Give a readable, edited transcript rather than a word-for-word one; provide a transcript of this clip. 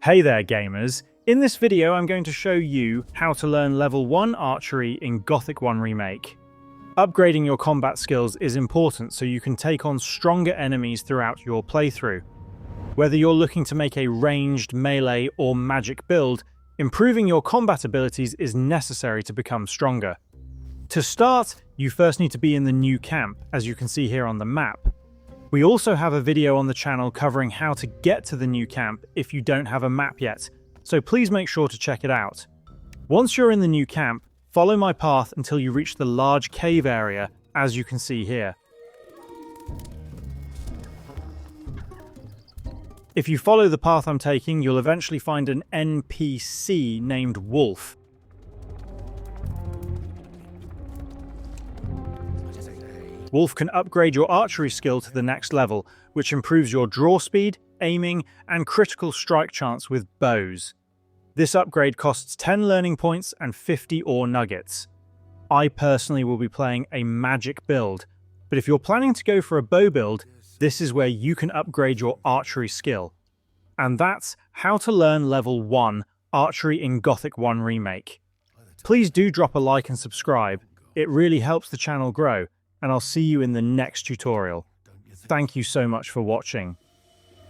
Hey there gamers, in this video I'm going to show you how to learn level 1 archery in Gothic 1 Remake. Upgrading your combat skills is important so you can take on stronger enemies throughout your playthrough. Whether you're looking to make a ranged, melee or magic build, improving your combat abilities is necessary to become stronger. To start, you first need to be in the new camp, as you can see here on the map. We also have a video on the channel covering how to get to the new camp if you don't have a map yet, so please make sure to check it out. Once you're in the new camp, follow my path until you reach the large cave area, as you can see here. If you follow the path I'm taking, you'll eventually find an NPC named Wolf. Wolf can upgrade your archery skill to the next level, which improves your draw speed, aiming, and critical strike chance with bows. This upgrade costs 10 learning points and 50 ore nuggets. I personally will be playing a magic build, but if you're planning to go for a bow build, this is where you can upgrade your archery skill. And that's how to learn level 1 archery in Gothic 1 Remake. Please do drop a like and subscribe, it really helps the channel grow, and I'll see you in the next tutorial. Thank you so much for watching.